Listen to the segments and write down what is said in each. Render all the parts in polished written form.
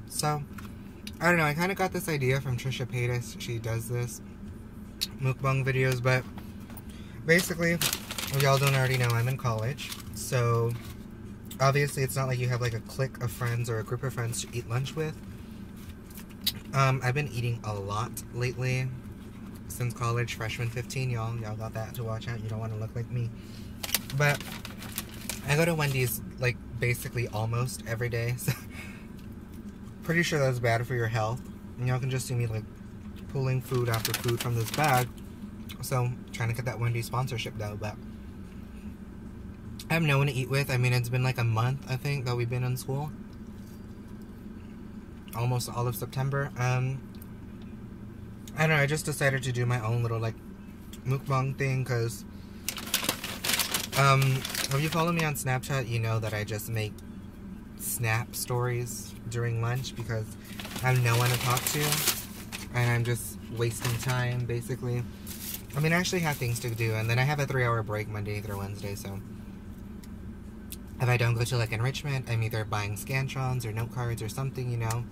So, I don't know, I kind of got this idea from Trisha Paytas. She does this Mukbang videos, but basically, if y'all don't already know, I'm in college. So, obviously, it's not like you have like a clique of friends or a group of friends to eat lunch with. I've been eating a lot lately since college, freshman 15, y'all got that to watch out. You don't want to look like me. But I go to Wendy's like basically almost every day, so pretty sure that's bad for your health. And y'all can just see me like pulling food after food from this bag. So trying to get that Wendy's sponsorship though, but I have no one to eat with. I mean, it's been like a month, I think, that we've been in school. Almost all of September. I don't know, I just decided to do my own little like mukbang thing, because if you follow me on Snapchat, you know that I just make snap stories during lunch because I have no one to talk to and I'm just wasting time basically. I mean, I actually have things to do, and then I have a 3-hour break Monday through Wednesday, so if I don't go to like enrichment, I'm either buying Scantrons or note cards or something, you know,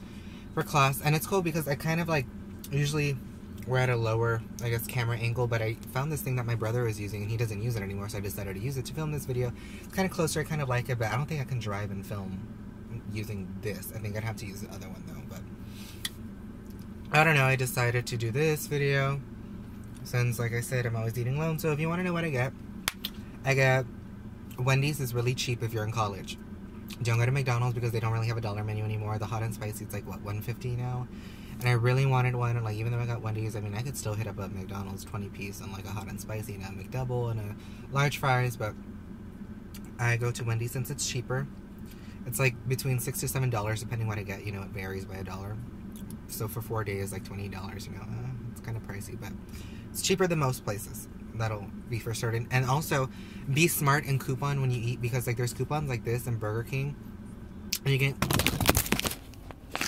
for class. And it's cool because I kind of like, usually we're at a lower, I guess, camera angle, but I found this thing that my brother is using and he doesn't use it anymore, so I decided to use it to film this video. It's kind of closer, I kind of like it, but I don't think I can drive and film using this. I think I'd have to use the other one though, but I don't know, I decided to do this video since, like I said, I'm always eating alone. So if you want to know what I get Wendy's is really cheap if you're in college. Don't go to McDonald's because they don't really have a dollar menu anymore. The hot and spicy, it's like, what, $1.50 now? And I really wanted one, and like, even though I got Wendy's, I mean, I could still hit up a McDonald's 20-piece and like a hot and spicy and a McDouble and a large fries, but I go to Wendy's since it's cheaper. It's like between $6 to $7 depending what I get, you know, it varies by $1. So for 4 days, like $20, you know, it's kind of pricey, but it's cheaper than most places. That'll be for certain. And also, be smart and coupon when you eat, because like there's coupons like this in Burger King, and you can,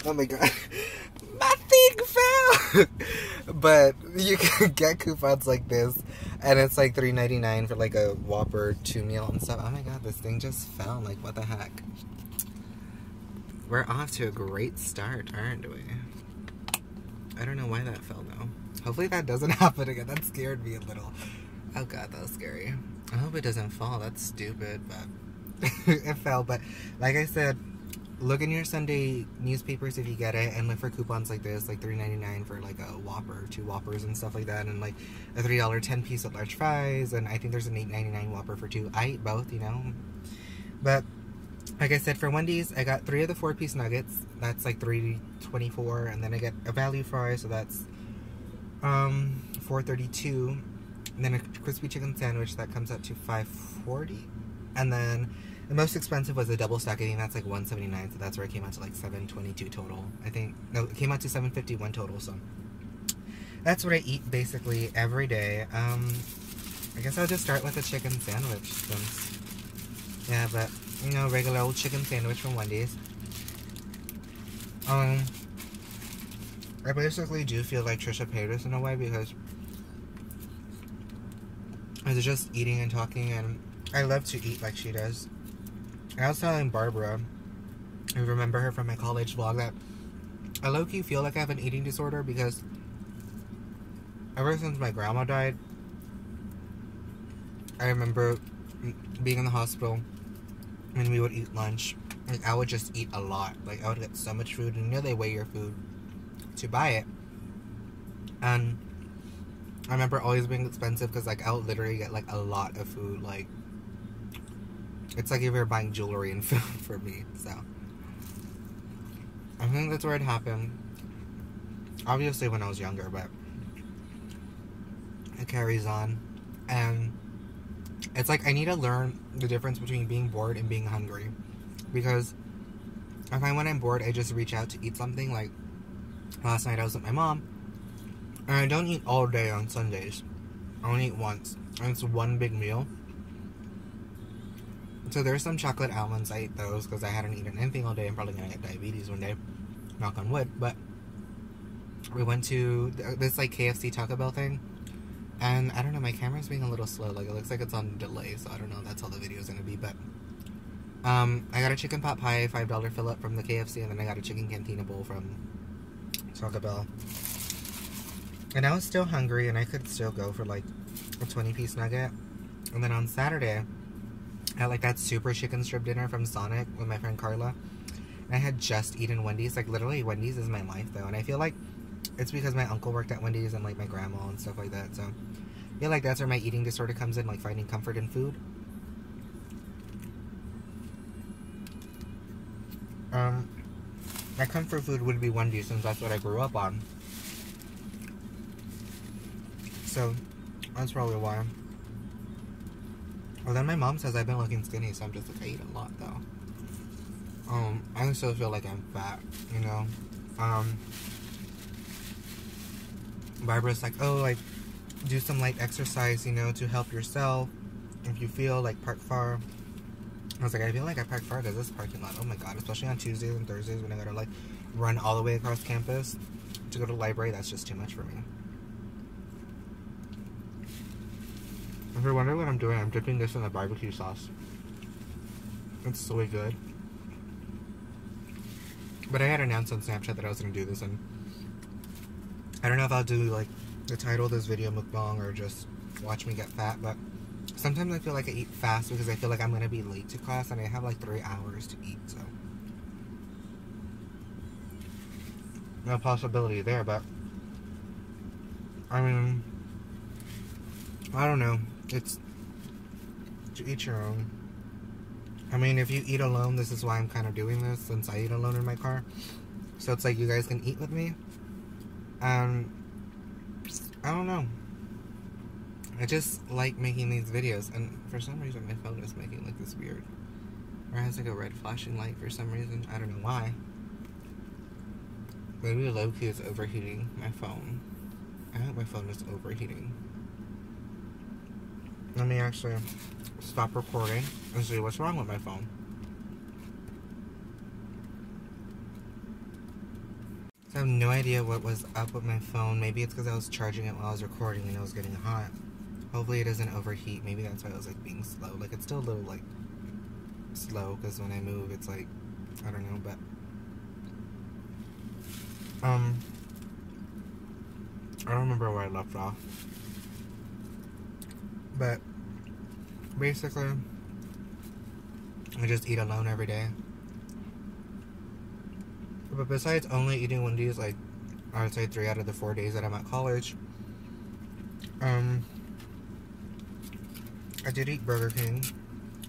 oh my god, my thing fell. But you can get coupons like this, and it's like $3.99 for like a Whopper 2 meal and stuff. Oh my god, this thing just fell. Like, what the heck? We're off to a great start, aren't we? I don't know why that fell though. Hopefully that doesn't happen again. That scared me a little. Oh god, that was scary. I hope it doesn't fall. That's stupid, but it fell. But like I said, look in your Sunday newspapers if you get it, and look for coupons like this, like $3.99 for like a Whopper, 2 Whoppers and stuff like that, and like a $3 10-piece of large fries, and I think there's an $8.99 Whopper for 2. I eat both, you know. But like I said, for Wendy's, I got 3 of the 4-piece nuggets. That's like $3.24, and then I get a value fry, so that's $4.32. And then a crispy chicken sandwich that comes out to $5.40. And then the most expensive was a double stack. I think that's like $1.79. So that's where it came out to like $7.22 total. I think, no, it came out to $7.51 total. So that's what I eat basically every day. I guess I'll just start with a chicken sandwich since, yeah, but you know, regular old chicken sandwich from Wendy's. I basically do feel like Trisha Paytas in a way, because I was just eating and talking, and I love to eat like she does. And I was telling Barbara, I remember her from my college vlog, that I low-key feel like I have an eating disorder, because ever since my grandma died, I remember being in the hospital and we would eat lunch. Like, I would just eat a lot. Like, I would get so much food, and you know they weigh your food to buy it. And I remember always being expensive, because like I would literally get like a lot of food. Like, it's like if you're buying jewelry and food for me. So I think that's where it happened. Obviously when I was younger, but it carries on. And it's like I need to learn the difference between being bored and being hungry, because I find when I'm bored, I just reach out to eat something. Like last night I was with my mom, and I don't eat all day on Sundays. I only eat once, and it's one big meal. So there's some chocolate almonds. I ate those because I hadn't eaten anything all day. I'm probably gonna get diabetes one day, knock on wood. But we went to this like KFC Taco Bell thing, and I don't know, my camera's being a little slow. Like, it looks like it's on delay, so I don't know if that's how the video's gonna be. But I got a chicken pot pie, $5 fill up from the KFC, and then I got a chicken cantina bowl from Taco Bell. And I was still hungry, and I could still go for like a 20-piece nugget. And then on Saturday, I had like that super chicken strip dinner from Sonic with my friend Carla. And I had just eaten Wendy's. Like literally, Wendy's is my life though, and I feel like it's because my uncle worked at Wendy's and like my grandma and stuff like that. So I feel like that's where my eating disorder comes in, like finding comfort in food. My comfort food would be Wendy's since that's what I grew up on. So that's probably why. Well, then my mom says I've been looking skinny, so I'm just like, I eat a lot though. I still feel like I'm fat, you know. Barbara's like, oh, like, do some light exercise, you know, to help yourself. If you feel like park far. I was like, I feel like I park far because this parking lot, oh my god, especially on Tuesdays and Thursdays when I gotta like run all the way across campus to go to the library, that's just too much for me. If you're wondering what I'm doing, I'm dipping this in the barbecue sauce. It's so good. But I had announced on Snapchat that I was going to do this, and I don't know if I'll do like the title of this video Mukbang or just watch me get fat, but sometimes I feel like I eat fast because I feel like I'm going to be late to class and I have like 3 hours to eat, so no possibility there. But I mean, I don't know, it's to each your own. I mean, if you eat alone, this is why I'm kind of doing this, since I eat alone in my car. So it's like you guys can eat with me. And I don't know. I just like making these videos. And for some reason, my phone is making like this weird, or it has like a red flashing light for some reason. I don't know why. Maybe low-key is overheating my phone. I hope my phone is overheating. Let me actually stop recording and see what's wrong with my phone. So I have no idea what was up with my phone. Maybe it's because I was charging it while I was recording and it was getting hot. Hopefully it doesn't overheat. Maybe that's why I was like being slow. Like it's still a little like slow because when I move it's like, I don't know, but I don't remember where I left off. But basically, I just eat alone every day. But besides only eating Wendy's, like, I would say 3 out of the 4 days that I'm at college, I did eat Burger King.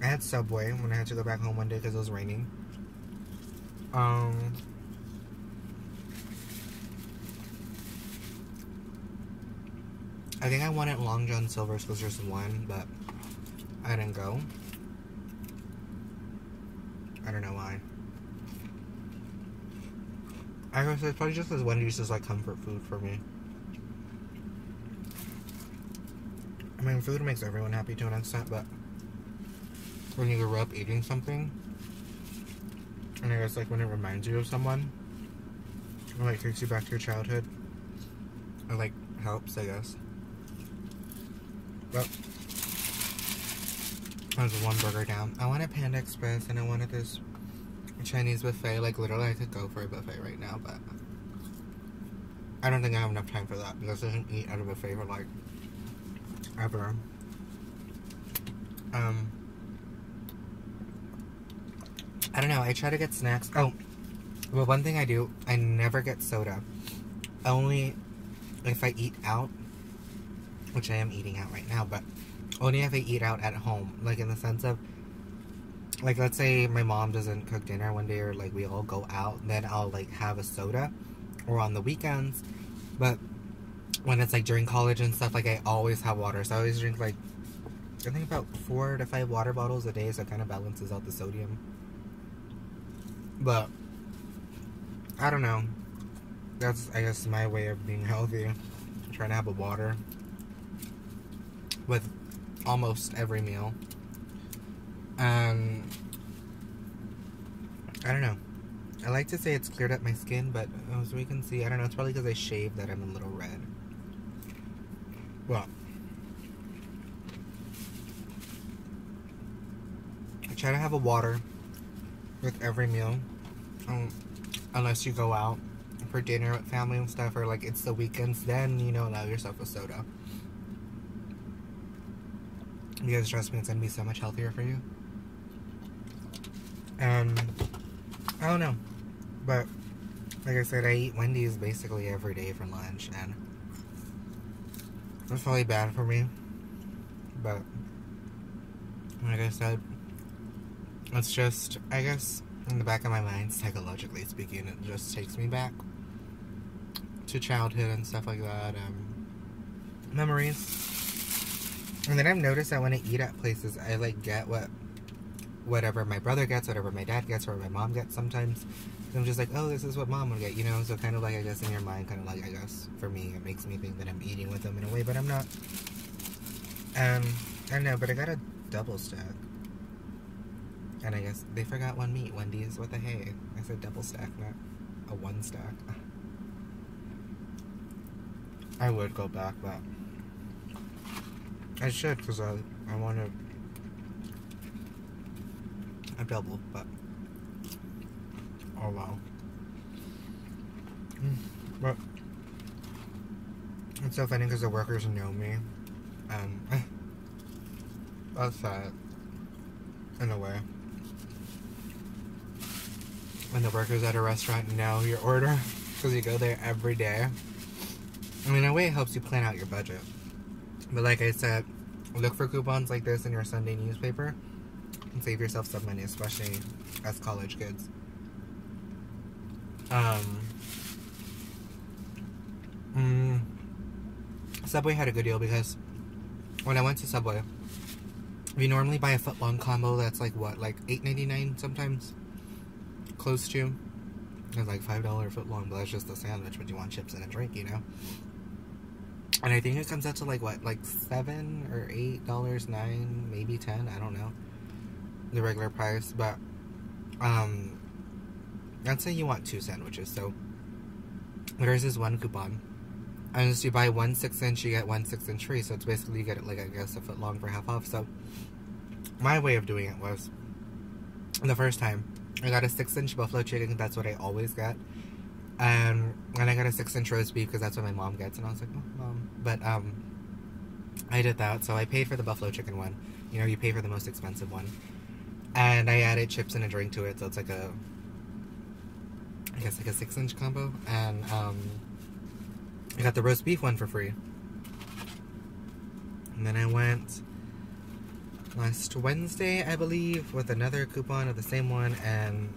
I had Subway when I had to go back home one day because it was raining. I think I wanted Long John Silver's because there's one, but I didn't go. I don't know why. I guess it's probably just because Wendy's is like comfort food for me. I mean, food makes everyone happy to an extent, but when you grow up eating something, and I guess like when it reminds you of someone, or like takes you back to your childhood, it like helps, I guess. But I was one burger down. I wanted Panda Express and I wanted this Chinese buffet. Like literally I could go for a buffet right now, but I don't think I have enough time for that because I didn't eat at a buffet for like ever. I don't know, I try to get snacks. Oh, well, one thing I do, I never get soda. Only if I eat out, which I am eating out right now, but only if I eat out at home. Like in the sense of, like let's say my mom doesn't cook dinner one day or like we all go out, then I'll like have a soda, or on the weekends. But when it's like during college and stuff, like I always have water. So I always drink like, I think about 4 to 5 water bottles a day, so it kind of balances out the sodium. But I don't know, that's I guess my way of being healthy. I'm trying to have a water with almost every meal. And I don't know, I like to say it's cleared up my skin, but as we can see, I don't know, it's probably because I shaved that I'm a little red. Well, I try to have a water with every meal. Unless you go out for dinner with family and stuff, or like it's the weekends, then you know, allow yourself a soda. Because trust me, it's gonna be so much healthier for you. And I don't know, but like I said, I eat Wendy's basically every day for lunch, and it's probably bad for me. But like I said, it's just, I guess, in the back of my mind, psychologically speaking, it just takes me back to childhood and stuff like that, memories. And then I've noticed that when I eat at places, I like get whatever my brother gets, whatever my dad gets, or my mom gets sometimes. I'm just like, oh, this is what mom would get, you know? So kind of like, I guess in your mind, kind of like, I guess, for me, it makes me think that I'm eating with them in a way, but I'm not. I don't know, but I got a double stack. And I guess they forgot one meat. Wendy's, what the hey? I said double stack, not a one stack. I would go back, but I should, because I want a double, but oh wow. But it's so funny because the workers know me, and that's sad in a way. When the workers at a restaurant know your order because you go there every day. I mean, in a way, it helps you plan out your budget. But like I said, look for coupons like this in your Sunday newspaper and save yourself some money, especially as college kids. Subway had a good deal because when I went to Subway, we normally buy a foot-long combo that's like what, like $8.99 sometimes? Close to. It's like $5 foot-long, but that's just a sandwich, but you want chips and a drink, you know? And I think it comes out to like what, like $7 or $8, $9, maybe $10, I don't know. The regular price, but let's say you want 2 sandwiches, so there's this one coupon. And so you buy 1 6-inch, you get 1 6-inch free, so it's basically you get it like, I guess, a foot long for half off. So my way of doing it was, the first time, I got a 6-inch buffalo chicken, that's what I always get. And I got a 6-inch roast beef, because that's what my mom gets. And I was like, oh, Mom. But, I did that, so I paid for the buffalo chicken one. You know, you pay for the most expensive one. And I added chips and a drink to it, so it's like a, I guess like a 6-inch combo. And, I got the roast beef one for free. And then I went last Wednesday, I believe, with another coupon of the same one, and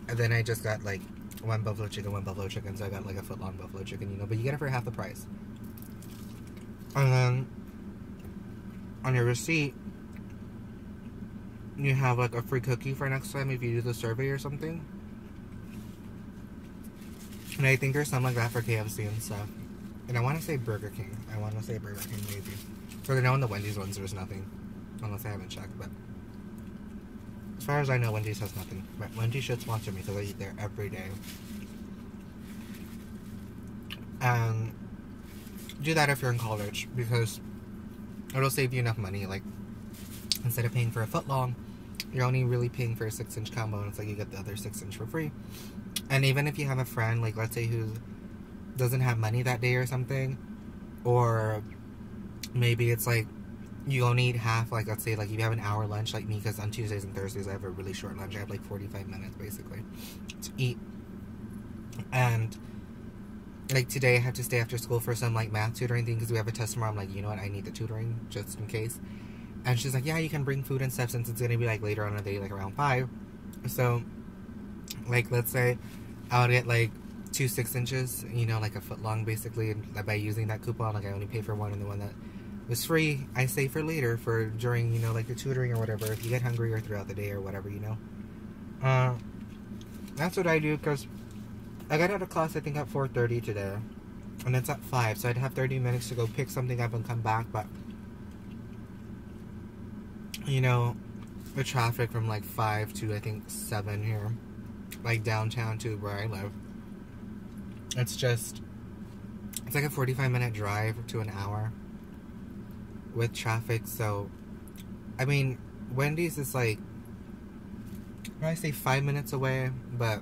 then I just got like one buffalo chicken, so I got like a foot-long buffalo chicken, you know, but you get it for half the price. And then on your receipt, you have like a free cookie for next time if you do the survey or something. And I think there's something like that for KFC and stuff. And I want to say Burger King. Maybe. So I know in the Wendy's ones there's nothing. Unless I haven't checked, but as far as I know, Wendy's has nothing. But Wendy's should sponsor me because I eat there every day. And do that if you're in college, because it'll save you enough money. Like, instead of paying for a foot long, you're only really paying for a 6-inch combo, and it's like you get the other 6-inch for free. And even if you have a friend, like let's say who doesn't have money that day or something, or maybe it's like you only eat half, like let's say like you have an hour lunch like me, because on Tuesdays and Thursdays I have a really short lunch. I have like 45 minutes basically to eat. And like today I had to stay after school for some like math tutoring thing because we have a test tomorrow. I'm like, you know what, I need the tutoring just in case. And she's like, yeah, you can bring food and stuff since it's gonna be like later on in the day, like around 5. So like let's say I would get like 2 6-inches, you know, like a foot long basically, and by using that coupon, like I only pay for one, and the one that was free I save for later, for during, you know, like the tutoring or whatever, if you get hungry or throughout the day or whatever, you know. That's what I do, because I got out of class I think at 4:30 today, and it's at 5, so I'd have 30 minutes to go pick something up and come back. But you know, the traffic from like 5 to I think 7 here, like downtown to where I live, it's like a 45-minute drive to an hour with traffic. So I mean, Wendy's is like I say 5 minutes away, but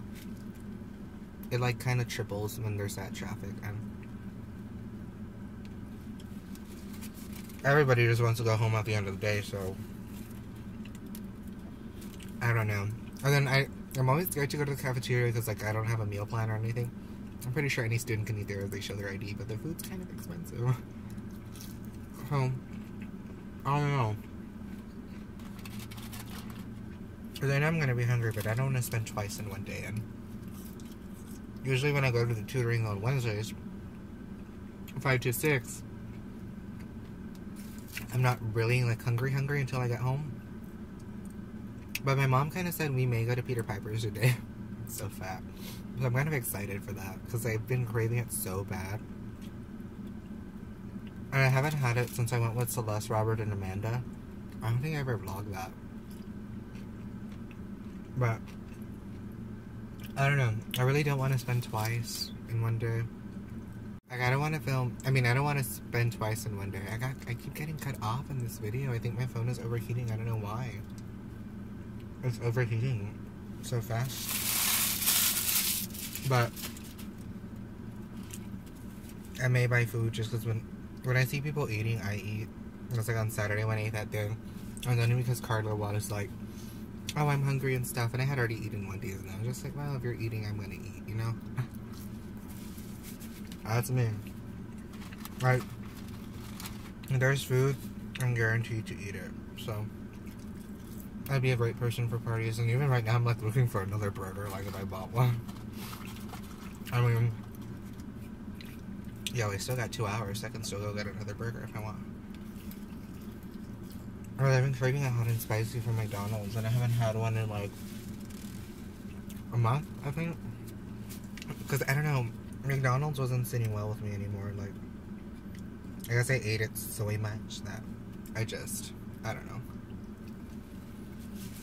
it like kind of triples when there's that traffic, and everybody just wants to go home at the end of the day, so I don't know. And then I'm always scared to go to the cafeteria because like I don't have a meal plan or anything. I'm pretty sure any student can eat there if they show their ID, but the food's kind of expensive. So I don't know. Then I'm gonna be hungry, but I don't want to spend twice in one day. And usually when I go to the tutoring on Wednesdays, 5 to 6, I'm not really like hungry until I get home. But my mom kind of said we may go to Peter Piper's today. It's so fat. So I'm kind of excited for that because I've been craving it so bad. And I haven't had it since I went with Celeste, Robert, and Amanda. I don't think I ever vlogged that. But I don't know. I really don't want to spend twice in one day. Like I don't want to film. I mean, I don't want to spend twice in one day. I keep getting cut off in this video. I think my phone is overheating. I don't know why. It's overheating so fast. But I may buy food just because when I see people eating, I eat. It was like on Saturday when I ate that thing. And then because Carla was like, oh, I'm hungry and stuff, and I had already eaten one day, and I was just like, well, if you're eating, I'm gonna eat, you know? That's me. Like, if there's food, I'm guaranteed to eat it, so I'd be a great person for parties, and even right now, I'm like looking for another burger, like if I bought one. I mean, yeah, we still got 2 hours, I can still go get another burger if I want. I've been craving a hot and spicy from McDonald's, and I haven't had one in like a month, I think. Because I don't know, McDonald's wasn't sitting well with me anymore. Like, I guess I ate it so much that I don't know.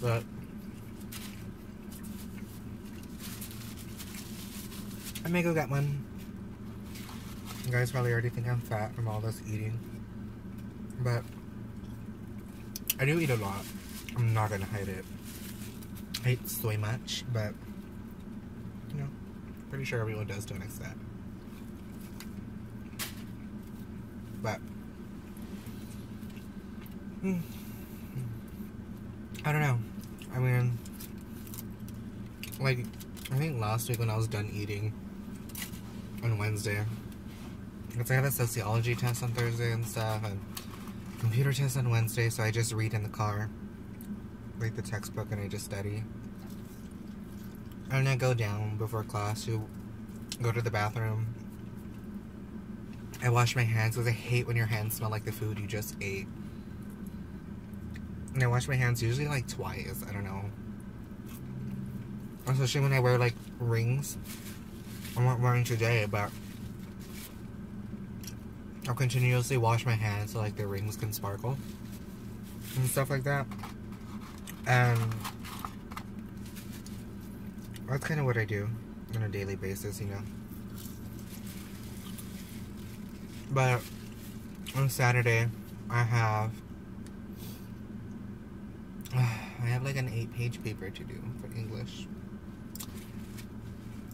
But I may go get one. You guys probably already think I'm fat from all this eating, but I do eat a lot. I'm not gonna hide it. I eat so much, but you know, pretty sure everyone does to an extent. But I don't know. I mean, like, I think last week when I was done eating on Wednesday, because I had a sociology test on Thursday and stuff, and computer test on Wednesday, so I just read in the car, read the textbook, and I just study. And I go down before class to go to the bathroom. I wash my hands because I hate when your hands smell like the food you just ate. And I wash my hands usually like twice, I don't know. Especially when I wear like rings. I'm not wearing today, but I'll continuously wash my hands so like the rings can sparkle and stuff like that. And that's kind of what I do on a daily basis, you know. But on Saturday, I have like an 8-page paper to do for English.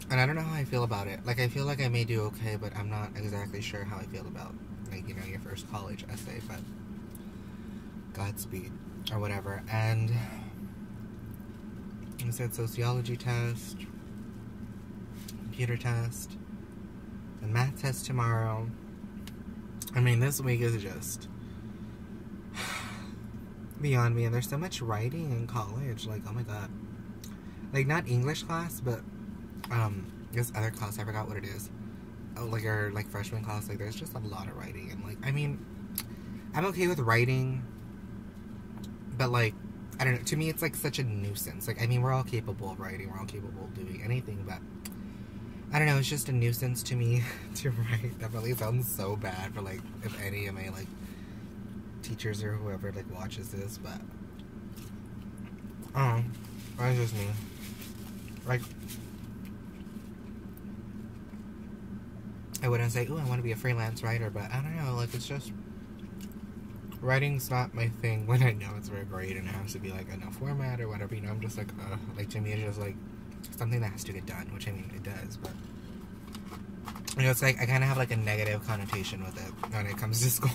And I don't know how I feel about it. Like, I feel like I may do okay, but I'm not exactly sure how I feel about, like, you know, your first college essay, but Godspeed, or whatever. And I said sociology test, computer test, the math test tomorrow. I mean, this week is just beyond me, and there's so much writing in college, like, oh my god. Like, not English class, but this other class, I forgot what it is. Oh, like our like freshman class, like there's just a lot of writing, and like, I mean, I'm okay with writing, but like, I don't know, to me it's like such a nuisance. Like, I mean, we're all capable of writing, we're all capable of doing anything, but I don't know, it's just a nuisance to me to write. That probably sounds so bad for like, if any of my like teachers or whoever like watches this, but that's just me. Like, I wouldn't say, ooh, I want to be a freelance writer, but I don't know, like, it's just, writing's not my thing when I know it's for a grade and it has to be like in a format or whatever, you know. I'm just like, like to me it's just like something that has to get done, which I mean it does, but you know, it's like I kind of have like a negative connotation with it when it comes to school,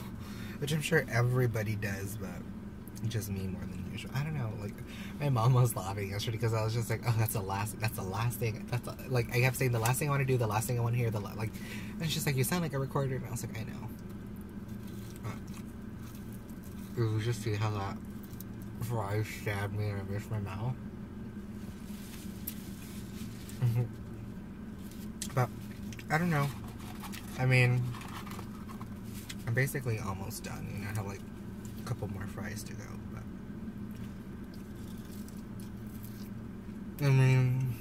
which I'm sure everybody does, but just me more than usual. I don't know, like my mom was laughing yesterday because I was just like, oh, that's the last thing, like I kept saying the last thing I want to do, the last thing I want to hear, like, and she's like, you sound like a recorder, and I was like, I know. You just see how that fry stabbed me and I missed my mouth. But I don't know. I mean, I'm basically almost done. You know, I have like a couple more fries to go. But I mean,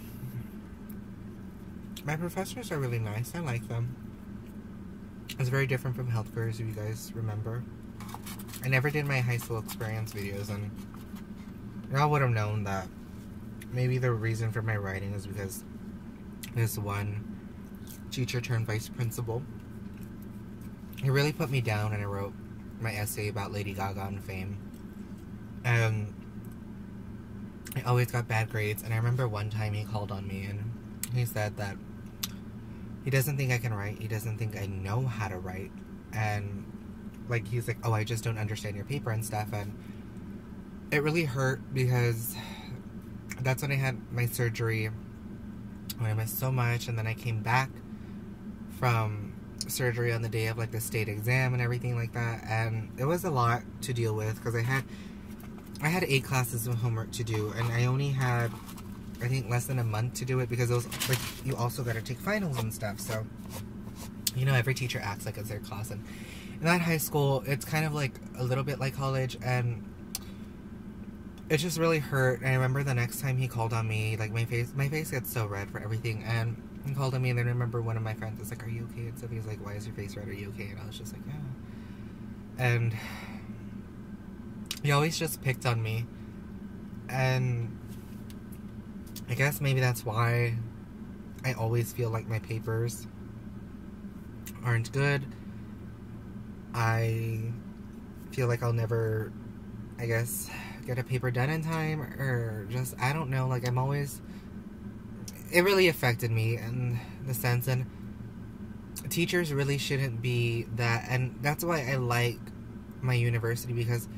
my professors are really nice. I like them. It's very different from health fairs, if you guys remember. I never did my high school experience videos, and y'all would have known that maybe the reason for my writing is because this one teacher turned vice principal. He really put me down, and I wrote my essay about Lady Gaga and fame. And I always got bad grades, and I remember one time he called on me, and he said that he doesn't think I can write, he doesn't think I know how to write, and like, he's like, oh, I just don't understand your paper and stuff, and it really hurt because that's when I had my surgery, when I missed so much, and then I came back from surgery on the day of, like, the state exam and everything like that, and it was a lot to deal with, because I had 8 classes of homework to do, and I only had, I think, less than a month to do it, because it was, like, you also gotta take finals and stuff, so, you know, every teacher acts like it's their class, and in that high school, it's kind of like a little bit like college, and it just really hurt. And I remember the next time he called on me, like my face gets so red for everything, and he called on me, and then I remember one of my friends was like, are you okay? And so he was like, why is your face red? Are you okay? And I was just like, yeah. And he always just picked on me, and I guess maybe that's why I always feel like my papers aren't good. I feel like I'll never, I guess, get a paper done in time, or just, I don't know, like, I'm always, it really affected me in the sense, and teachers really shouldn't be that, and that's why I like my university, because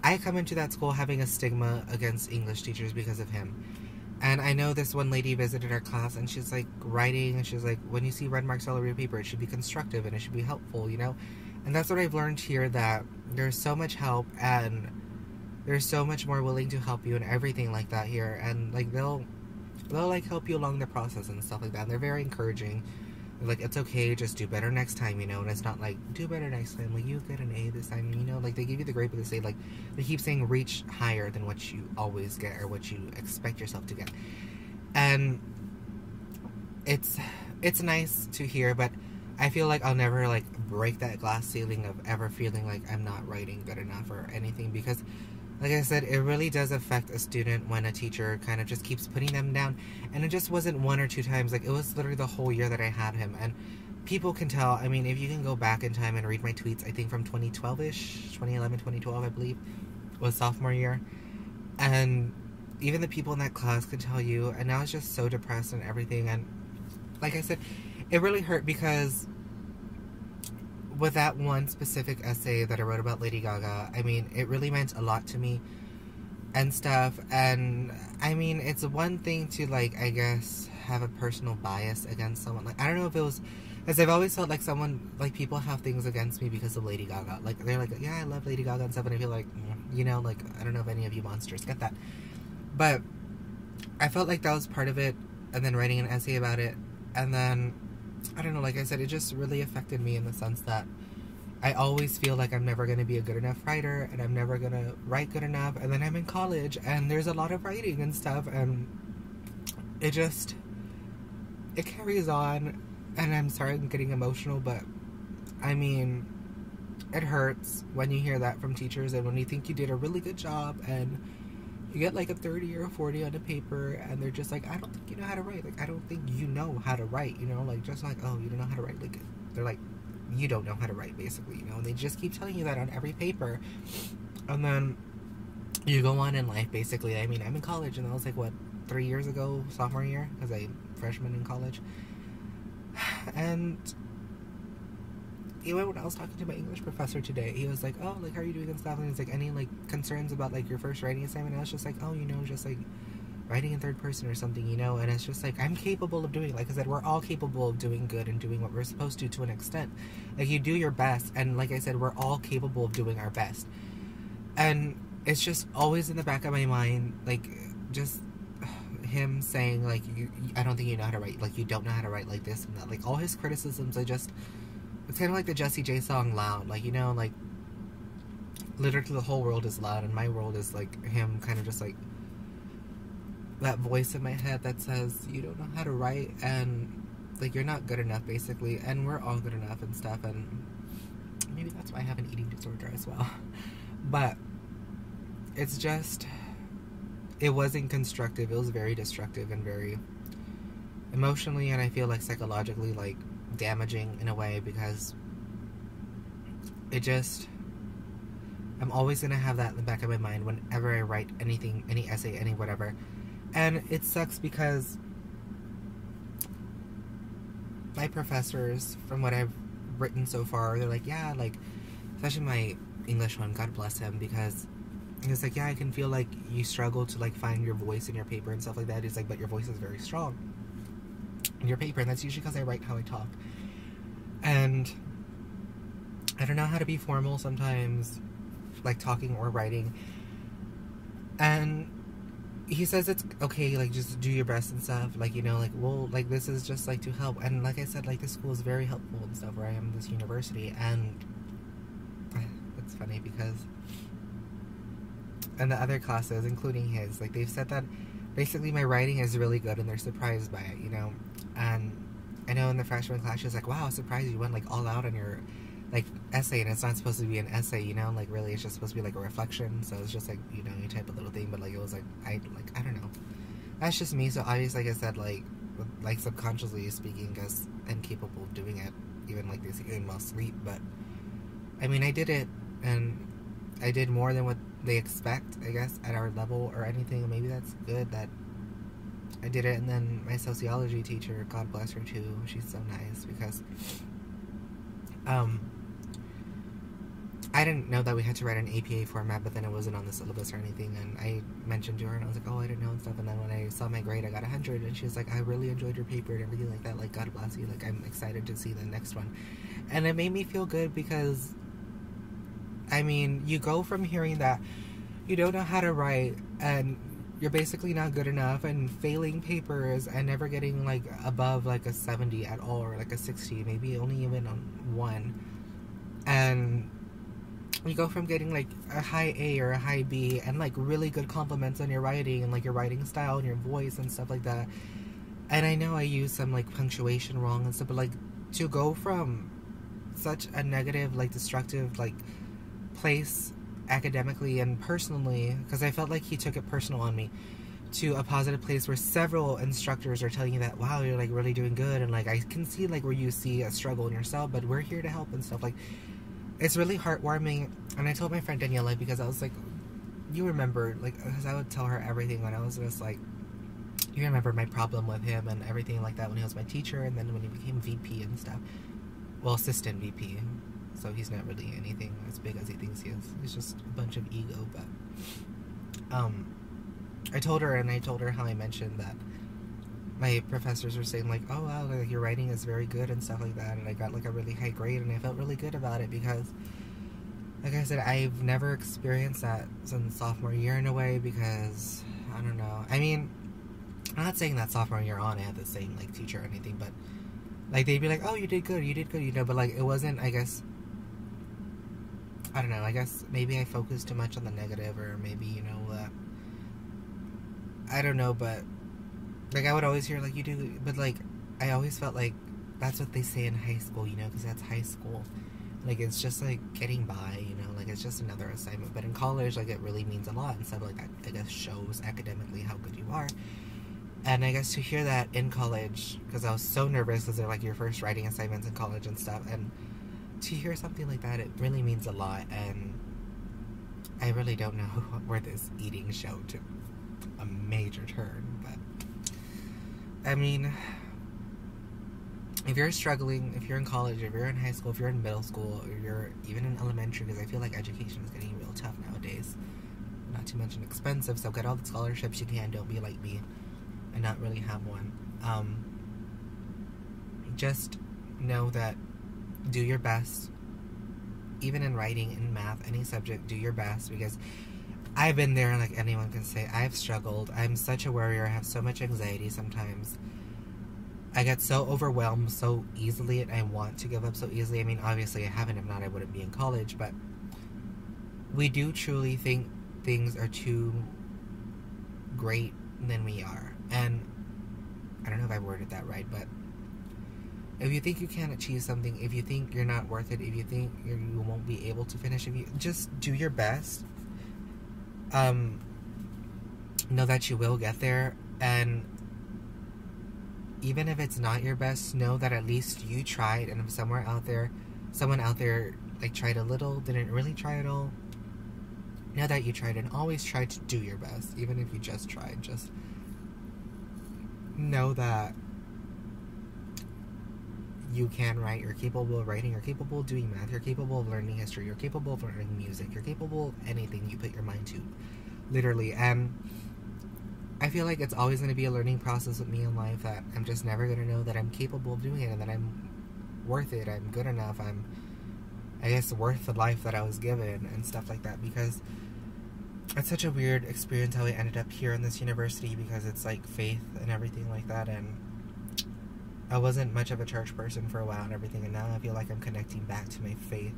I come into that school having a stigma against English teachers because of him. And I know this one lady visited our class, and she's like writing, and she's like, when you see red marks all over your paper, it should be constructive and it should be helpful, you know? And that's what I've learned here, that there's so much help, and there's so much more willing to help you and everything like that here, and like they'll like help you along the process and stuff like that, and they're very encouraging. They're like, it's okay, just do better next time, you know, and it's not like, do better next time, like, you get an A this time, you know, like, they give you the grade, but they say, like, they keep saying reach higher than what you always get, or what you expect yourself to get. And it's nice to hear, but I feel like I'll never, like, break that glass ceiling of ever feeling like I'm not writing good enough or anything, because, like I said, it really does affect a student when a teacher kind of just keeps putting them down, and it just wasn't 1 or 2 times, like, it was literally the whole year that I had him, and people can tell. I mean, if you can go back in time and read my tweets, I think from 2012-ish, 2011, 2012, I believe, was sophomore year, and even the people in that class could tell you, and I was just so depressed and everything, and like I said, it really hurt, because with that one specific essay that I wrote about Lady Gaga, I mean, it really meant a lot to me and stuff, and I mean, it's one thing to, like, I guess, have a personal bias against someone. Like, I don't know if it was, because I've always felt like someone, like, people have things against me because of Lady Gaga. Like, they're like, yeah, I love Lady Gaga and stuff, and I feel like, you know, like, I don't know if any of you monsters get that, but I felt like that was part of it, and then writing an essay about it, and then, I don't know, like I said, it just really affected me in the sense that I always feel like I'm never going to be a good enough writer, and I'm never going to write good enough, and then I'm in college, and there's a lot of writing and stuff, and it carries on, and I'm sorry I'm getting emotional, but, I mean, it hurts when you hear that from teachers, and when you think you did a really good job, and you get like a 30 or a 40 on a paper, and they're just like, I don't think you know how to write, like, I don't think you know how to write, you know, like, just like, oh, you don't know how to write, like, they're like, you don't know how to write, basically, you know, and they just keep telling you that on every paper. And then you go on in life, basically. I mean, I'm in college, and that was like, what, 3 years ago, sophomore year, because I'm freshman in college. And even when I was talking to my English professor today, he was like, oh, like, how are you doing and stuff, and he's like, any, like, concerns about, like, your first writing assignment? And I was just like, oh, you know, just, like, writing in third person or something, you know, and it's just like, I'm capable of doing it. Like I said, we're all capable of doing good and doing what we're supposed to an extent. Like, you do your best, and like I said, we're all capable of doing our best. And it's just always in the back of my mind, like, just him saying, like, I don't think you know how to write, like, you don't know how to write like this and that. Like, all his criticisms are just, it's kind of like the Jessie J song, Loud. Like, you know, like, literally the whole world is loud, and my world is, like, him kind of just, like, that voice in my head that says, you don't know how to write, and, like, you're not good enough, basically, and we're all good enough and stuff, and maybe that's why I have an eating disorder as well. But it's just, it wasn't constructive. It was very destructive and very emotionally, and I feel like psychologically, like, damaging in a way, because it just, I'm always gonna have that in the back of my mind whenever I write anything, any essay, any whatever. And it sucks because my professors, from what I've written so far, they're like, yeah, like, especially my English one, God bless him, because he's like, yeah, I can feel like you struggle to, like, find your voice in your paper and stuff like that. He's like, but your voice is very strong in your paper, and that's usually because I write how I talk. And I don't know how to be formal sometimes, like, talking or writing. And he says it's okay, like, just do your best and stuff, like, you know, like, well, like, this is just, like, to help. And like I said, like, this school is very helpful and stuff, where I am, this university. And it's funny because in the other classes, including his, like, they've said that basically my writing is really good, and they're surprised by it, you know. And I know in the freshman class, she was like, wow, surprised you went, like, all out on your, like, essay, and it's not supposed to be an essay, you know, like, really, it's just supposed to be, like, a reflection. So it's just, like, you know, you type a little thing, but, like, it was, like, I don't know, that's just me. So obviously, like I said, like subconsciously speaking, because I'm capable of doing it, even, like, basically in my sleep. But I mean, I did it, and I did more than what they expect, I guess, at our level or anything, and maybe that's good that I did it. And then my sociology teacher, God bless her too, she's so nice, because I didn't know that we had to write an APA format, but then it wasn't on the syllabus or anything, and I mentioned to her, and I was like, oh, I didn't know and stuff. And then when I saw my grade, I got 100, and she was like, I really enjoyed your paper and everything like that, like, God bless you, like, I'm excited to see the next one. And it made me feel good, because I mean, you go from hearing that you don't know how to write, and you're basically not good enough, and failing papers, and never getting, like, above, like, a 70 at all, or, like, a 60, maybe only even on one. And you go from getting, like, a high A or a high B, and, like, really good compliments on your writing, and, like, your writing style and your voice and stuff like that. And I know I use some, like, punctuation wrong and stuff, but, like, to go from such a negative, like, destructive, like, place academically and personally, because I felt like he took it personal on me, to a positive place where several instructors are telling you that, wow, you're, like, really doing good, and, like, I can see, like, where you see a struggle in yourself, but we're here to help and stuff. Like, it's really heartwarming. And I told my friend Daniela, because I was like, you remember, like, because I would tell her everything when I was just like, you remember my problem with him and everything like that when he was my teacher, and then when he became VP and stuff, well, assistant VP, so he's not really anything as big as he thinks he is. He's just a bunch of ego. But I told her how I mentioned that my professors were saying, like, oh wow, like, your writing is very good and stuff like that, and I got, like, a really high grade, and I felt really good about it, because like I said, I've never experienced that since sophomore year in a way, because I don't know, I mean, I'm not saying that sophomore year on I had the same, like, teacher or anything, but, like, they'd be like, oh, you did good, you know, but, like, it wasn't, I guess, I don't know, I guess maybe I focused too much on the negative, or maybe, you know, I don't know, but, like, I would always hear, like, you do, but, like, I always felt like that's what they say in high school, you know, because that's high school. Like, it's just, like, getting by, you know, like, it's just another assignment. But in college, like, it really means a lot, and stuff like that, I guess, shows academically how good you are. And I guess to hear that in college, because I was so nervous, because they're, like, your first writing assignments in college and stuff, and to hear something like that, it really means a lot. And I really don't know where this eating show took a major turn. But I mean, if you're struggling, if you're in college, if you're in high school, if you're in middle school, or you're even in elementary, because I feel like education is getting real tough nowadays, not to mention expensive, so get all the scholarships you can. Don't be like me and not really have one. Just know that do your best, even in writing, in math, any subject, do your best, because I've been there, like anyone can say. I've struggled. I'm such a worrier. I have so much anxiety sometimes. I get so overwhelmed so easily, and I want to give up so easily. I mean, obviously I haven't. If not, I wouldn't be in college. But we do truly think things are too great than we are. And I don't know if I worded that right, but if you think you can't achieve something, if you think you're not worth it, if you think you won't be able to finish, if you just do your best, know that you will get there. And even if it's not your best, know that at least you tried. And if someone out there like tried a little, didn't really try at all, know that you tried, and always try to do your best. Even if you just tried, just know that you can write. You're capable of writing. You're capable of doing math. You're capable of learning history. You're capable of learning music. You're capable of anything you put your mind to, literally. And I feel like it's always going to be a learning process with me in life, that I'm just never going to know that I'm capable of doing it, and that I'm worth it, I'm good enough, I'm, I guess, worth the life that I was given, and stuff like that, because it's such a weird experience how I ended up here in this university, because it's like faith and everything like that. And I wasn't much of a church person for a while and everything, and now I feel like I'm connecting back to my faith,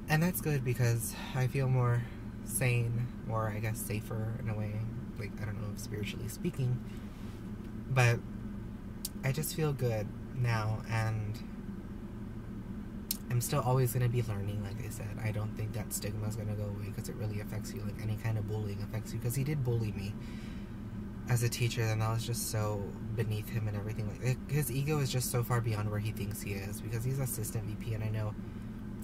and that's good, because I feel more sane, more, I guess, safer in a way. Like, I don't know, spiritually speaking, but I just feel good now, and I'm still always going to be learning. Like I said, I don't think that stigma is going to go away, because it really affects you. Like any kind of bullying affects you, because he did bully me as a teacher, and that was just so beneath him and everything. Like, his ego is just so far beyond where he thinks he is, because he's assistant VP, and I know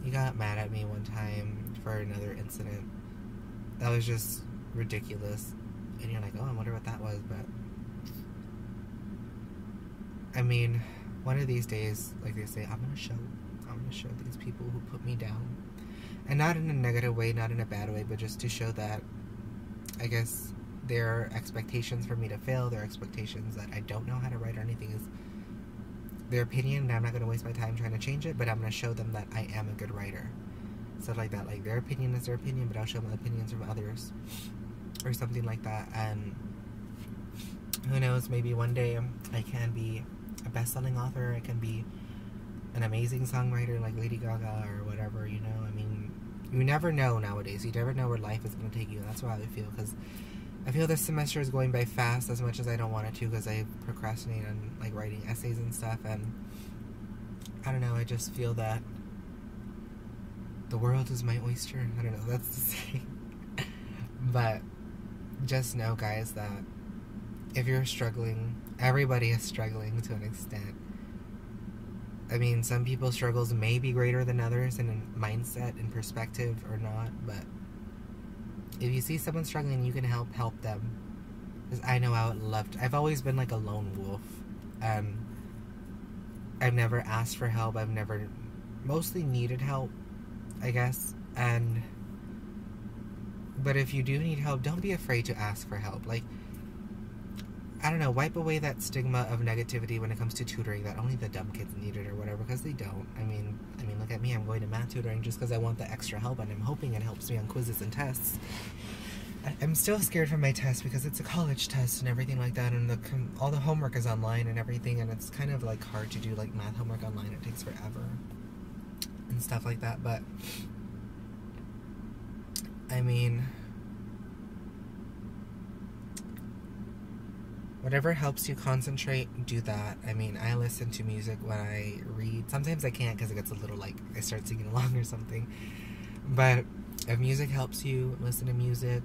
he got mad at me one time for another incident that was just ridiculous. And you're like, oh, I wonder what that was. But I mean, one of these days, like they say, I'm gonna show these people who put me down, and not in a negative way, not in a bad way, but just to show that, I guess, their expectations for me to fail, their expectations that I don't know how to write or anything, is their opinion, and I'm not gonna waste my time trying to change it, but I'm gonna show them that I am a good writer. Stuff like that. Like, their opinion is their opinion, but I'll show them opinions from others, or something like that. And who knows, maybe one day I can be a best-selling author, I can be an amazing songwriter like Lady Gaga or whatever, you know. I mean, you never know nowadays. You never know where life is going to take you. That's how I feel, because I feel this semester is going by fast, as much as I don't want it to, because I procrastinate on like writing essays and stuff. And I don't know, I just feel that the world is my oyster. I don't know, that's the saying. But just know, guys, that if you're struggling, everybody is struggling to an extent. I mean, some people's struggles may be greater than others in mindset and perspective, or not, but if you see someone struggling, you can help them. Because I know I would love to. I've always been like a lone wolf, and I've never asked for help. I've never mostly needed help, I guess. But if you do need help, don't be afraid to ask for help. Like, I don't know, wipe away that stigma of negativity when it comes to tutoring, that only the dumb kids need it or whatever, because they don't. I mean, look at me, I'm going to math tutoring just because I want the extra help, and I'm hoping it helps me on quizzes and tests. I'm still scared for my test, because it's a college test and everything like that, and all the homework is online and everything, and it's kind of like hard to do like math homework online. It takes forever and stuff like that. But I mean, whatever helps you concentrate, do that. I mean, I listen to music when I read. Sometimes I can't, because it gets a little, like, I start singing along or something. But if music helps you, listen to music.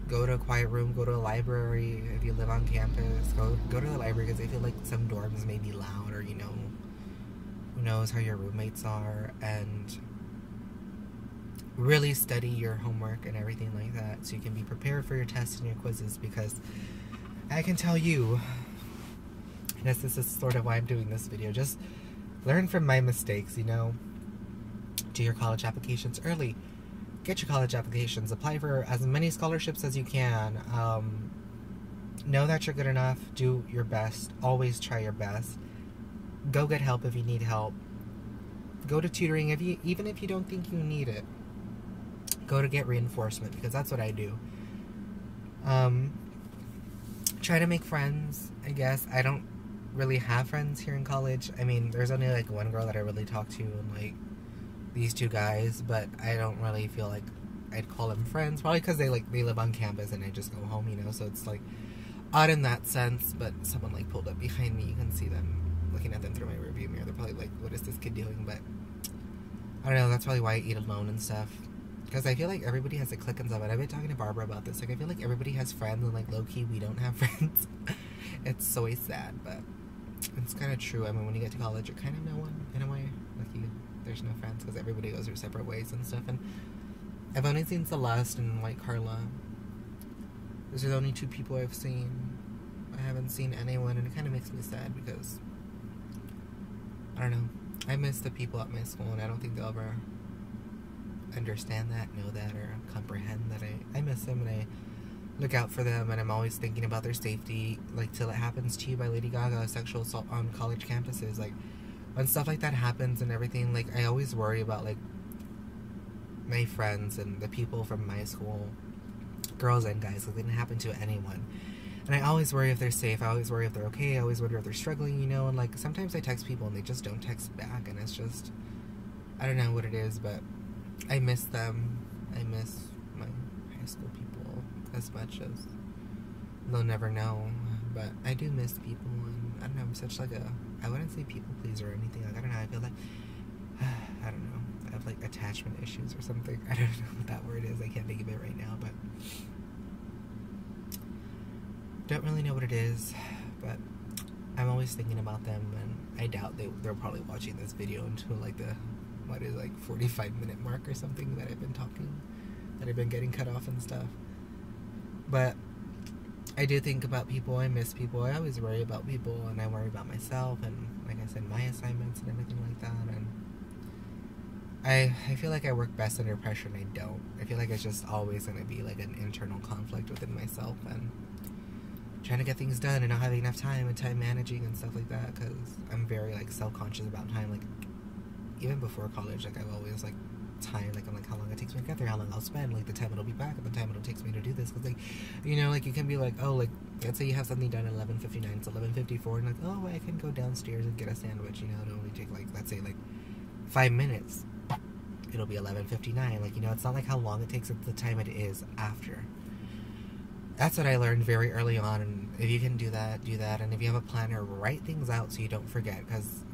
Go to a quiet room, go to a library. If you live on campus, go to the library, because I feel like some dorms may be loud, or, you know, who knows how your roommates are, and really study your homework and everything like that so you can be prepared for your tests and your quizzes, because I can tell you, and this is sort of why I'm doing this video, just learn from my mistakes, you know. Do your college applications early. Get your college applications. Apply for as many scholarships as you can. Know that you're good enough. Do your best. Always try your best. Go get help if you need help. Go to tutoring even if you don't think you need it. Go to get reinforcement, because that's what I do. Try to make friends, I guess. I don't really have friends here in college. I mean, there's only like one girl that I really talk to, and like these two guys, but I don't really feel like I'd call them friends, probably because they live on campus and I just go home, you know, so it's like odd in that sense. But someone like pulled up behind me, you can see them, looking at them through my rearview mirror. They're probably like, what is this kid doing? But I don't know, that's probably why I eat alone and stuff, because I feel like everybody has a clique and stuff. And I've been talking to Barbara about this, like I feel like everybody has friends, and like low-key we don't have friends. It's so sad, but it's kind of true. I mean, when you get to college, you're kind of no one in a way. Like there's no friends, because everybody goes their separate ways and stuff. And I've only seen Celeste and like Carla. Those are the only two people I've seen. I haven't seen anyone, and it kind of makes me sad, because I don't know, I miss the people at my school, and I don't think they'll ever understand that, know that, or comprehend that I miss them, and I look out for them, and I'm always thinking about their safety, like Till It Happens to You by Lady Gaga, sexual assault on college campuses. Like when stuff like that happens and everything, like I always worry about like my friends and the people from my school, girls and guys, because it didn't happen to anyone. And I always worry if they're safe. I always worry if they're okay. I always wonder if they're struggling, you know. And like sometimes I text people and they just don't text back, and it's just, I don't know what it is, but I miss them. I miss my high school people as much as they'll never know. But I do miss people, and I don't know, I'm such like a, I wouldn't say people pleaser or anything. Like I don't know, I feel like I don't know, I have like attachment issues or something. I don't know what that word is. I can't think of it right now, but don't really know what it is. But I'm always thinking about them, and I doubt they're probably watching this video until like the, what is like 45-minute mark or something that I've been talking, that I've been getting cut off and stuff. But I do think about people. I miss people. I always worry about people, and I worry about myself, and like I said, my assignments and everything like that. And I feel like I work best under pressure, and I don't. I feel like it's just always going to be like an internal conflict within myself, and trying to get things done and not having enough time, and time managing and stuff like that, because I'm very like self-conscious about time. Like even before college, like I've always like time, like I'm like, how long it takes me to get there, how long I'll spend, like the time it'll be back, and the time it'll take me to do this, because like, you know, like you can be like, oh, like let's say you have something done at 11:59, it's 11:54, and like, oh, I can go downstairs and get a sandwich, you know, it'll only take like, let's say like 5 minutes, it'll be 11:59, like, you know, it's not like how long it takes, it's the time it is after. That's what I learned very early on, and if you can do that, do that. And if you have a planner, write things out so you don't forget, because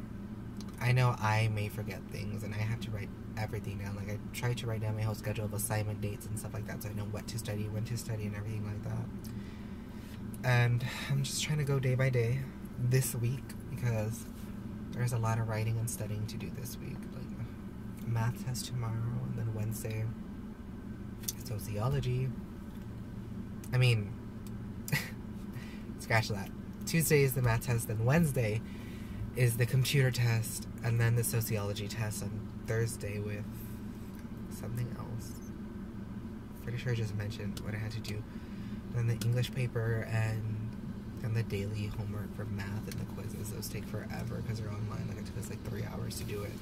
I know I may forget things, and I have to write everything down. Like I try to write down my whole schedule of assignment dates and stuff like that, so I know what to study, when to study, and everything like that. And I'm just trying to go day by day this week, because there's a lot of writing and studying to do this week. Like math test tomorrow, and then Wednesday sociology. I mean, scratch that. Tuesday is the math test, then Wednesday is the computer test, and then the sociology test on Thursday with something else. Pretty sure I just mentioned what I had to do. Then the English paper and the daily homework for math and the quizzes. Those take forever because they're online. Like it took us like 3 hours to do it.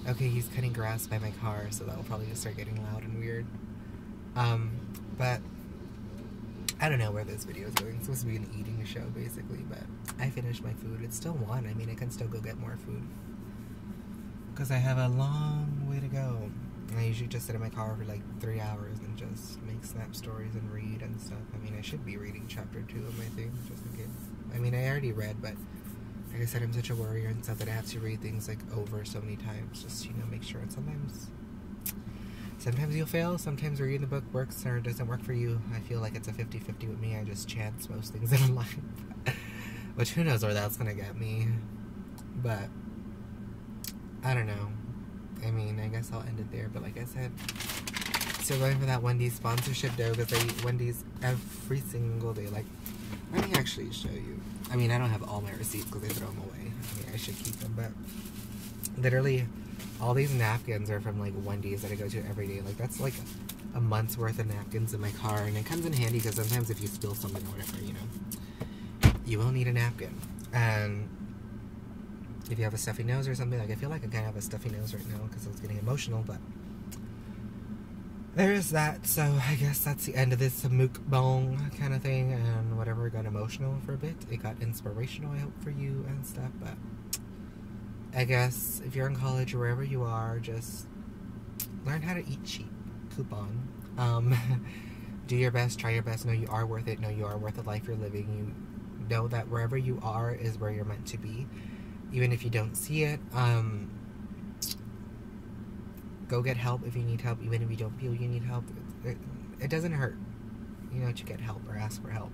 Okay, he's cutting grass by my car, so that will probably just start getting loud and weird. But I don't know where this video is going. It's supposed to be an eating show, basically, but I finished my food. It's still 1. I mean, I can still go get more food, because I have a long way to go. And I usually just sit in my car for like 3 hours and just make snap stories and read and stuff. I mean, I should be reading chapter 2 of my thing, just in case. I mean, I already read, but like I said, I'm such a worrier and stuff that I have to read things like over so many times, just, you know, make sure. And sometimes you'll fail, sometimes reading the book works or doesn't work for you. I feel like it's a 50-50 with me. I just chance most things in life. Which, who knows where that's gonna get me. But I don't know. I mean, I guess I'll end it there. But like I said, still going for that Wendy's sponsorship though, because I eat Wendy's every single day. Like, let me actually show you. I mean, I don't have all my receipts because I throw them away. I mean, I should keep them, but literally, all these napkins are from like Wendy's that I go to every day. Like, that's like a month's worth of napkins in my car, and it comes in handy because sometimes if you spill something or whatever, you know, you will need a napkin. And if you have a stuffy nose or something, like, I feel like I kind of have a stuffy nose right now because I was getting emotional, but there is that. So I guess that's the end of this Muk-bang kind of thing, and whatever got emotional for a bit, it got inspirational, I hope, for you and stuff. But I guess if you're in college or wherever you are, just learn how to eat cheap. Coupon. Do your best, try your best, know you are worth it, know you are worth the life you're living. You know that wherever you are is where you're meant to be, even if you don't see it. Go get help if you need help, even if you don't feel you need help. It doesn't hurt, you know, to get help or ask for help.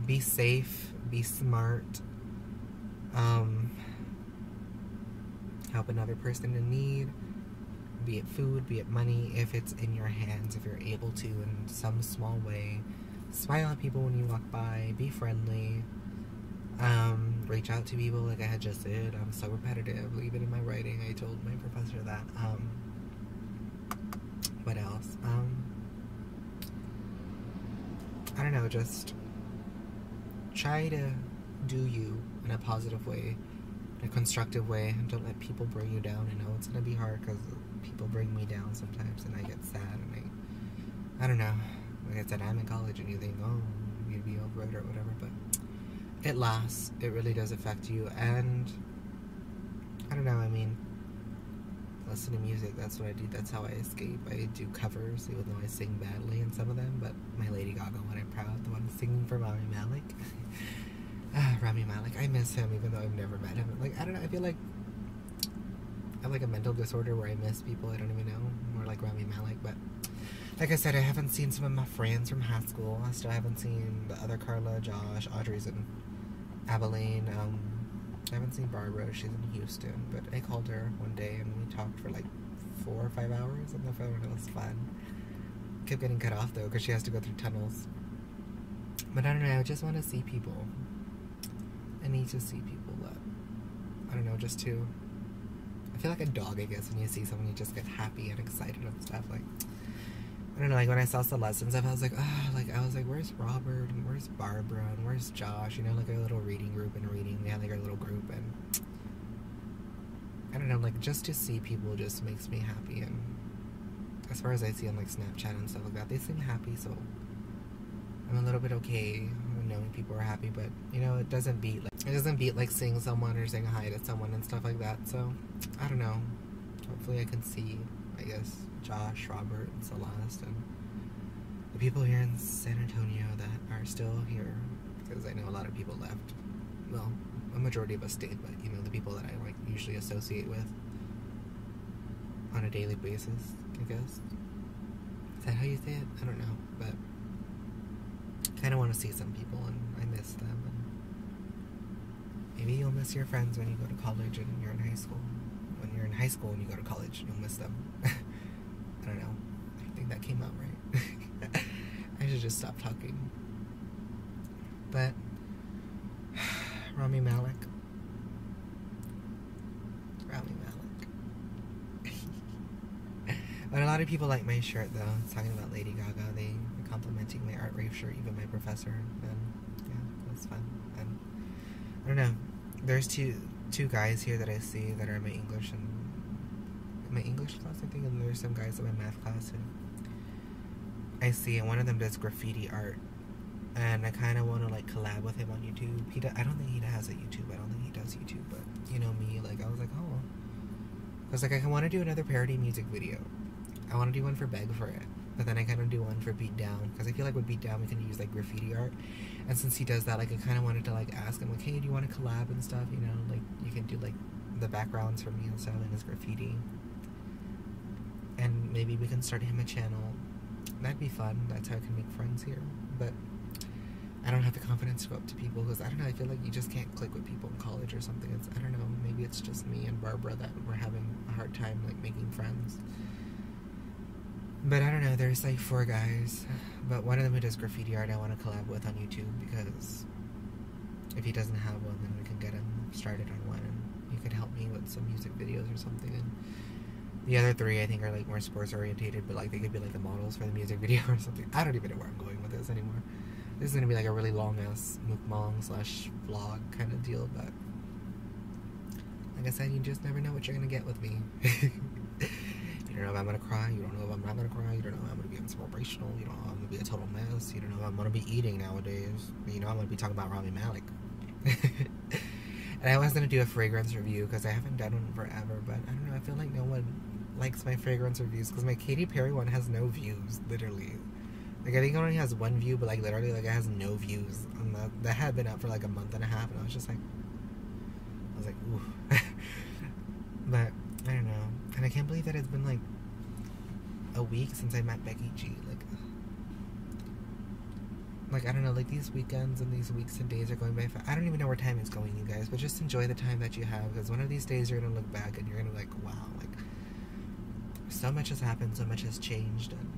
Be safe, be smart, help another person in need, be it food, be it money, if it's in your hands, if you're able to in some small way. Smile at people when you walk by, be friendly, reach out to people like I had just said. I'm so repetitive, even in my writing. I told my professor that. What else? I don't know, just try to do you in a positive way, in a constructive way, and don't let people bring you down. I know it's gonna be hard because people bring me down sometimes, and I get sad, and I don't know. Like I said, I'm in college, and you think, oh, you'd be over it or whatever, but it lasts. It really does affect you, and I don't know. I mean, listen to music. That's what I do. That's how I escape. I do covers, even though I sing badly in some of them. But my Lady Gaga one, I'm proud. The one singing for Rami Malek. Rami Malek. I miss him, even though I've never met him. Like, I don't know. I feel like I have like a mental disorder where I miss people I don't even know. More like Rami Malek. But like I said, I haven't seen some of my friends from high school. I still haven't seen the other Carla, Josh, Audrey's in Abilene. I haven't seen Barbara. She's in Houston. But I called her one day and we talked for like 4 or 5 hours on the phone. It was fun. Kept getting cut off though because she has to go through tunnels. But I don't know. I just want to see people. I need to see people that, I don't know, just to, I feel like a dog, I guess, when you see someone you just get happy and excited and stuff. Like, I don't know, like when I saw Celeste and stuff, I was like, oh, like, I was like, where's Robert and where's Barbara and where's Josh? You know, like our little reading group and reading. We had like our little group, and I don't know, like just to see people just makes me happy. And as far as I see on like Snapchat and stuff like that, they seem happy, so I'm a little bit okay knowing people are happy. But you know, it doesn't beat like seeing someone or saying hi to someone and stuff like that. So I don't know, hopefully I can see, I guess, Josh, Robert, and Celeste, and the people here in San Antonio that are still here, because I know a lot of people left. Well, a majority of us stayed, but you know, the people that I like usually associate with on a daily basis, I guess. Is that how you say it? I don't know, but kind of want to see some people, and I miss them. And maybe you'll miss your friends when you go to college and you're in high school. When you're in high school and you go to college, you'll miss them. I don't know. I think that came out right. I should just stop talking. But Rami Malek. But a lot of people like my shirt though. It's talking about Lady Gaga. They were complimenting my art rave shirt, even my professor. And yeah, it was fun. And I don't know. There's two guys here that I see that are in my English class, I think, and there's some guys in my math class who I see, and one of them does graffiti art, and I kind of want to like collab with him on YouTube. I don't think he has a YouTube. I don't think he does YouTube, but you know me, like I was like, oh, because like I want to do another parody music video. I want to do one for Beg for It, but then I kind of do one for Beat Down, because I feel like with Beat Down we can use like graffiti art, and since he does that, like I kind of wanted to like ask him like, hey, do you want to collab and stuff? You know, like you can do like the backgrounds for me and stuff in his graffiti, and maybe we can start him a channel. That'd be fun. That's how I can make friends here. But I don't have the confidence to go up to people because I don't know. I feel like you just can't click with people in college or something. I don't know. Maybe it's just me and Barbara that we're having a hard time like making friends. But I don't know. There's like 4 guys, but one of them who does graffiti art I want to collab with on YouTube because if he doesn't have one, then we can get him started on one, and he could help me with some music videos or something. And the other 3 I think are like more sports orientated, but like they could be like the models for the music video or something. I don't even know where I'm going with this anymore. This is gonna be like a really long ass mukbang / vlog kind of deal, but like I said, you just never know what you're gonna get with me. You don't know if I'm gonna cry, you don't know if I'm not gonna cry, you don't know if I'm gonna be inspirational, you don't know if I'm gonna be a total mess, you don't know if I'm gonna be eating nowadays, you know I'm gonna be talking about Rami Malek. And I was gonna do a fragrance review because I haven't done one forever, but I don't know, I feel like no one likes my fragrance reviews because my Katy Perry one has no views, literally. Like, I think it only has 1 view, but, like, literally, like, it has no views. And that had been up for, like, a month and a half, and I was just like, ooh. But, I don't know. And I can't believe that it's been, like, a week since I met Becky G. Like, I don't know, like, these weekends and these weeks and days are going by fast. I don't even know where time is going, you guys, but just enjoy the time that you have, because one of these days you're going to look back and you're going to be like, wow, like, so much has happened, so much has changed, and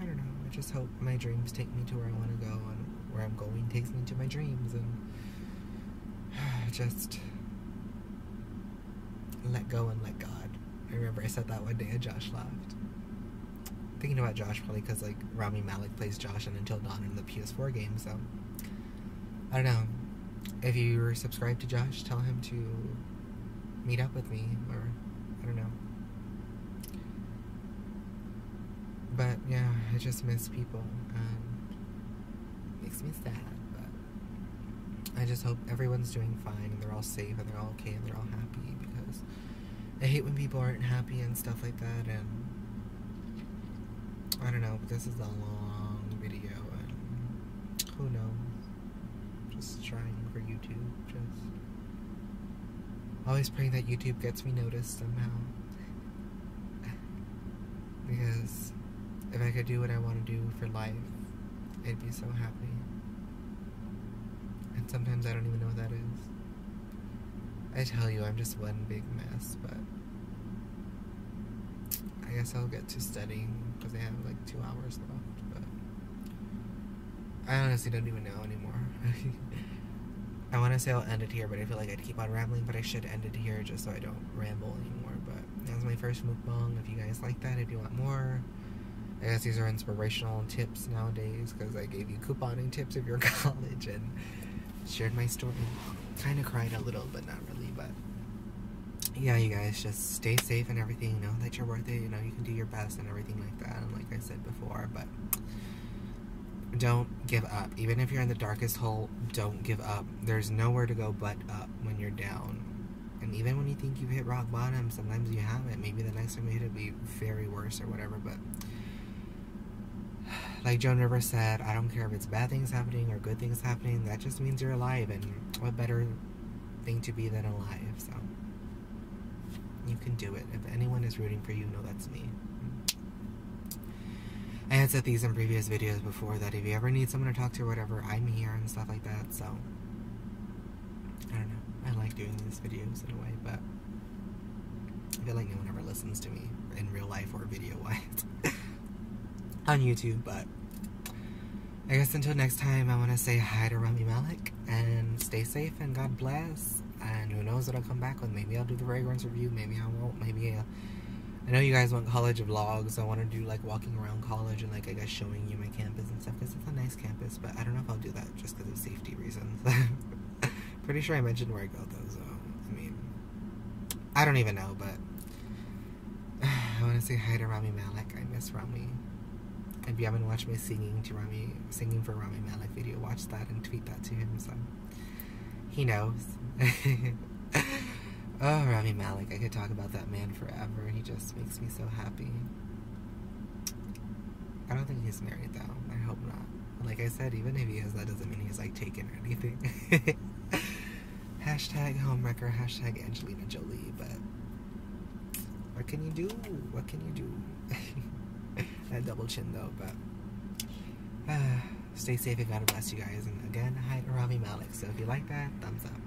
I don't know. I just hope my dreams take me to where I want to go, and where I'm going takes me to my dreams, and just let go and let God. I remember I said that one day and Josh laughed. Thinking about Josh probably because like Rami Malek plays Josh in Until Dawn in the PS4 game, so I don't know. If you're subscribed to Josh, tell him to meet up with me, or I don't know. But yeah, I just miss people, and it makes me sad, but I just hope everyone's doing fine, and they're all safe, and they're all okay, and they're all happy, because I hate when people aren't happy and stuff like that, and I don't know, but this is a long video, and who knows, just trying for YouTube, just always praying that YouTube gets me noticed somehow, because if I could do what I want to do for life, I'd be so happy. And sometimes I don't even know what that is. I tell you, I'm just one big mess, but I guess I'll get to studying because I have like 2 hours left, but I honestly don't even know anymore. I want to say I'll end it here, but I feel like I'd keep on rambling, but I should end it here just so I don't ramble anymore. But that was my first mukbang. If you guys like that, if you want more, I guess these are inspirational tips nowadays because I gave you couponing tips if you're in college and shared my story. Kind of cried a little, but not really. But yeah, you guys just stay safe and everything. Know that you're worth it. You know you can do your best and everything like that. And like I said before, but don't give up. Even if you're in the darkest hole, don't give up. There's nowhere to go but up when you're down. And even when you think you've hit rock bottom, sometimes you haven't. Maybe the next time you hit it will be very worse or whatever. But like Joan Rivers said, I don't care if it's bad things happening or good things happening. That just means you're alive. And what better thing to be than alive? So you can do it. If anyone is rooting for you, know that's me. I had said these in previous videos before that if you ever need someone to talk to or whatever, I'm here and stuff like that. So I don't know. I like doing these videos in a way, but I feel like no one ever listens to me in real life or video-wise on YouTube. But I guess until next time, I want to say hi to Rami Malek and stay safe and God bless. And who knows what I'll come back with. Maybe I'll do the fragrance review. Maybe I won't. Maybe I know you guys want college vlogs. I want to do like walking around college and like I guess showing you my campus and stuff because it's a nice campus. But I don't know if I'll do that just because of safety reasons. Pretty sure I mentioned where I go though. So I mean, I don't even know. But I want to say hi to Rami Malek. I miss Rami. If you haven't watched my singing for Rami Malek video, watch that and tweet that to him. So he knows. Oh, Rami Malek. I could talk about that man forever. He just makes me so happy. I don't think he's married, though. I hope not. Like I said, even if he is, that doesn't mean he's, like, taken or anything. Hashtag homewrecker, hashtag Angelina Jolie, but what can you do? What can you do? That double chin, though, but Stay safe and God bless you guys. And again, hi to Rami Malik. So if you like that, thumbs up.